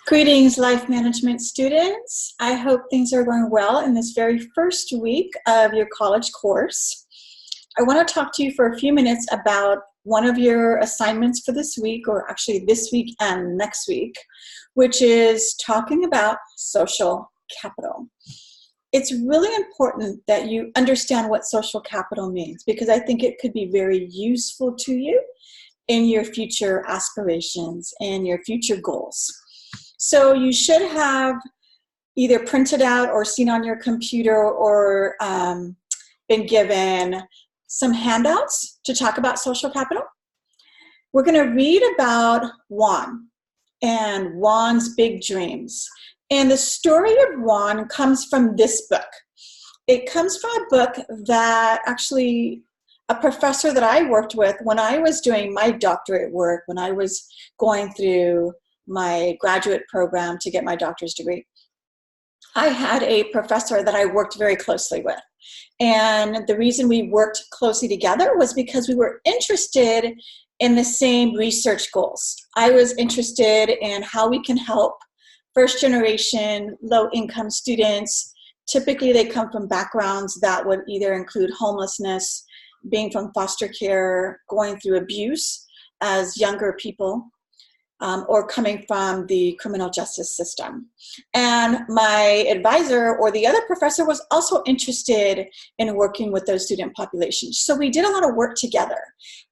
Greetings, life management students. I hope things are going well in this very first week of your college course. I want to talk to you for a few minutes about one of your assignments for this week, or actually this week and next week, which is talking about social capital. It's really important that you understand what social capital means, because I think it could be very useful to you in your future aspirations and your future goals. So you should have either printed out or seen on your computer or been given some handouts to talk about social capital. We're going to read about Juan and Juan's big dreams. And the story of Juan comes from this book. It comes from a book that actually a professor that I worked with when I was doing my doctorate work, when I was going through my graduate program to get my doctor's degree. I had a professor that I worked very closely with. And the reason we worked closely together was because we were interested in the same research goals. I was interested in how we can help first generation, low income students. Typically they come from backgrounds that would either include homelessness, being from foster care, going through abuse as younger people, or coming from the criminal justice system. And my advisor or the other professor was also interested in working with those student populations. So we did a lot of work together.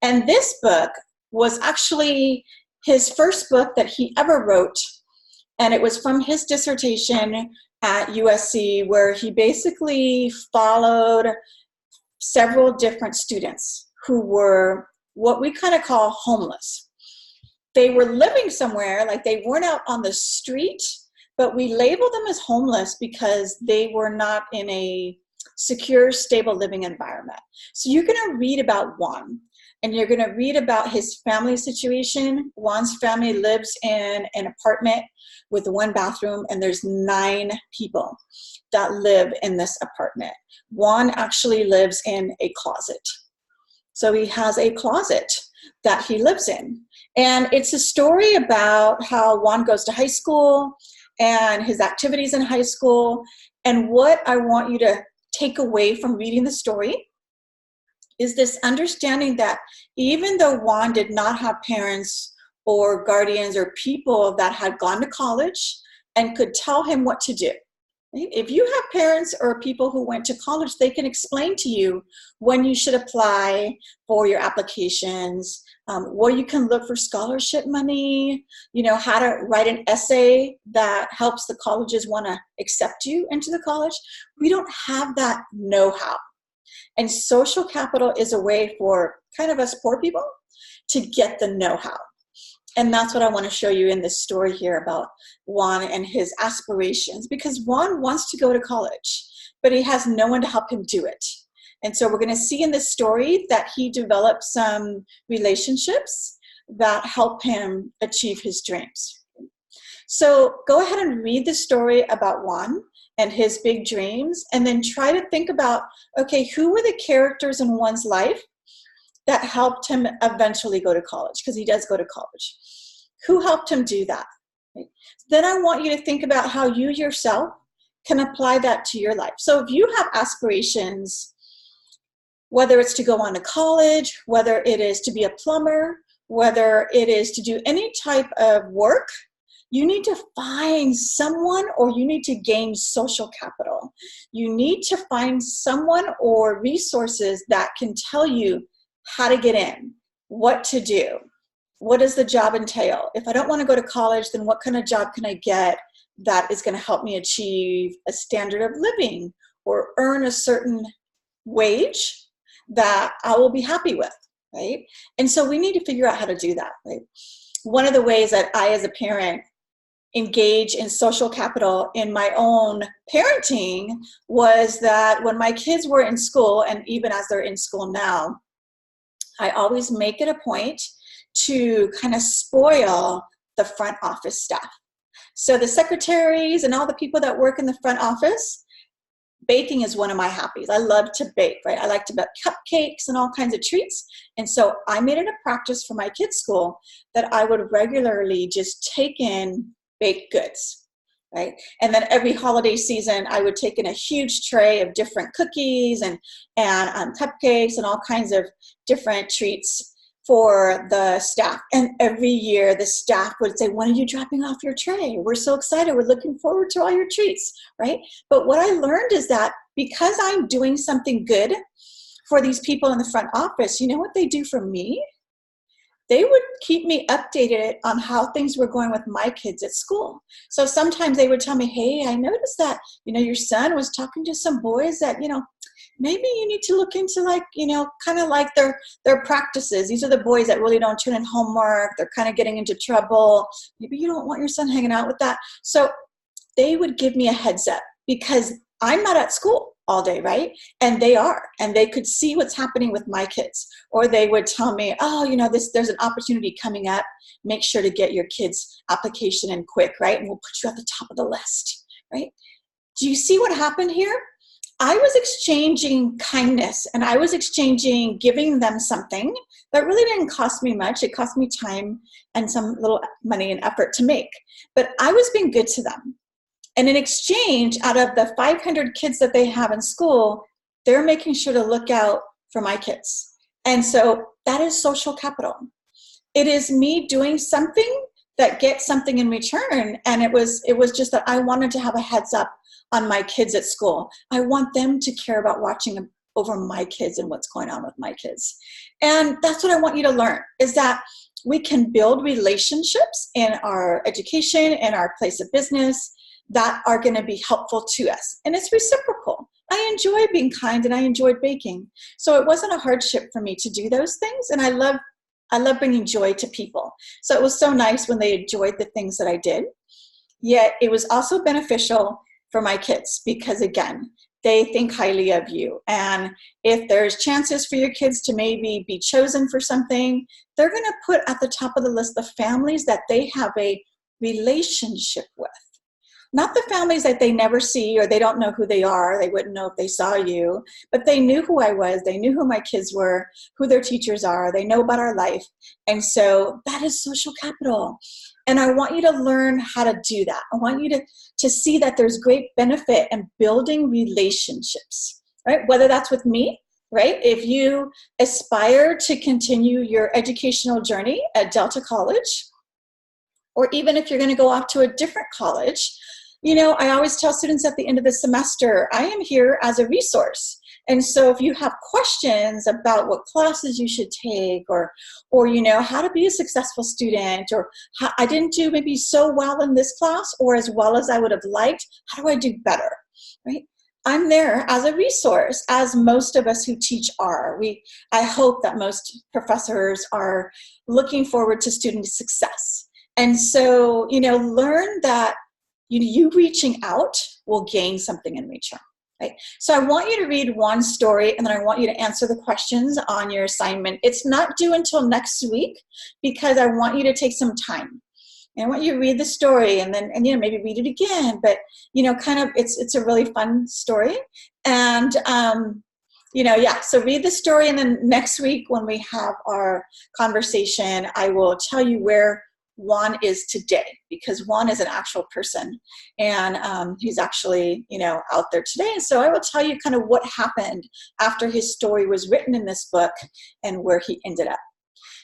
And this book was actually his first book that he ever wrote. And it was from his dissertation at USC, where he basically followed several different students who were what we kind of call homeless. They were living somewhere, like they weren't out on the street, but we labeled them as homeless because they were not in a secure, stable living environment. So you're going to read about Juan, and you're going to read about his family situation. Juan's family lives in an apartment with one bathroom, and there's 9 people that live in this apartment. Juan actually lives in a closet. So he has a closet that he lives in. And it's a story about how Juan goes to high school and his activities in high school. And what I want you to take away from reading the story is this understanding that even though Juan did not have parents or guardians or people that had gone to college and could tell him what to do, if you have parents or people who went to college, they can explain to you when you should apply for your applications, where you can look for scholarship money, how to write an essay that helps the colleges want to accept you into the college. We don't have that know-how. And social capital is a way for kind of us poor people to get the know-how. And that's what I want to show you in this story here about Juan and his aspirations, because Juan wants to go to college, but he has no one to help him do it. And so we're going to see in this story that he developed some relationships that help him achieve his dreams. So go ahead and read the story about Juan and his big dreams, and then try to think about, okay, who were the characters in Juan's life that helped him eventually go to college, because he does go to college. Who helped him do that? Right? Then I want you to think about how you yourself can apply that to your life. So if you have aspirations, whether it's to go on to college, whether it is to be a plumber, whether it is to do any type of work, you need to find someone, or you need to gain social capital. You need to find someone or resources that can tell you how to get in, what to do, what does the job entail? If I don't want to go to college, then what kind of job can I get that is going to help me achieve a standard of living or earn a certain wage that I will be happy with, right? And so we need to figure out how to do that, right? One of the ways that I, as a parent, engage in social capital in my own parenting was that when my kids were in school, and even as they're in school now, I always make it a point to kind of spoil the front office staff. So the secretaries and all the people that work in the front office, baking is one of my hobbies. I love to bake, right? I like to bake cupcakes and all kinds of treats. And so I made it a practice for my kids' school that I would regularly just take in baked goods, right? And then every holiday season, I would take in a huge tray of different cookies and cupcakes and all kinds of different treats for the staff. And every year the staff would say, when are you dropping off your tray? We're so excited. We're looking forward to all your treats, right? But what I learned is that because I'm doing something good for these people in the front office, you know what they do for me? They would keep me updated on how things were going with my kids at school. So sometimes they would tell me, hey, I noticed that, your son was talking to some boys that, maybe you need to look into kind of like their practices. These are the boys that really don't turn in homework. They're kind of getting into trouble. Maybe you don't want your son hanging out with that. So they would give me a heads up because I'm not at school all day, right? And they are, and they could see what's happening with my kids. Or they would tell me, oh, there's an opportunity coming up. Make sure to get your kids' application in quick, right? And we'll put you at the top of the list, right? Do you see what happened here? I was exchanging kindness, and I was exchanging giving them something that really didn't cost me much. It cost me time and some little money and effort to make, but I was being good to them. And in exchange, out of the 500 kids that they have in school, they're making sure to look out for my kids. And so that is social capital. It is me doing something that gets something in return. And it was just that I wanted to have a heads up on my kids at school. I want them to care about watching over my kids and what's going on with my kids. And that's what I want you to learn, is that we can build relationships in our education, in our place of business, that are going to be helpful to us. And it's reciprocal. I enjoy being kind and I enjoyed baking. So it wasn't a hardship for me to do those things. And I love bringing joy to people. So it was so nice when they enjoyed the things that I did. Yet it was also beneficial for my kids because, again, they think highly of you. And if there's chances for your kids to maybe be chosen for something, they're going to put at the top of the list the families that they have a relationship with. Not the families that they never see or they don't know who they are. They wouldn't know if they saw you, but they knew who I was. They knew who my kids were, who their teachers are. They know about our life. And so that is social capital. And I want you to learn how to do that. I want you to see that there's great benefit in building relationships, right? Whether that's with me, right? If you aspire to continue your educational journey at Delta College, or even if you're going to go off to a different college, I always tell students at the end of the semester, I am here as a resource. And so if you have questions about what classes you should take or how to be a successful student, or how I didn't do maybe so well in this class or as well as I would have liked, how do I do better, right? I'm there as a resource, as most of us who teach are. I hope that most professors are looking forward to student success. And so, learn that you reaching out will gain something in return, right? So I want you to read one story, and then I want you to answer the questions on your assignment. It's not due until next week because I want you to take some time. And I want you to read the story and then maybe read it again. But, it's a really fun story. And, so read the story. And then next week when we have our conversation, I will tell you where Juan is today, because Juan is an actual person and he's actually, out there today. And so I will tell you kind of what happened after his story was written in this book and where he ended up.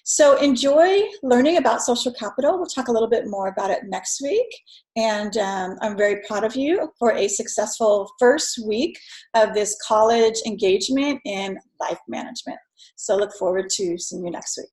So enjoy learning about social capital. We'll talk a little bit more about it next week. And I'm very proud of you for a successful first week of this college engagement in life management. So look forward to seeing you next week.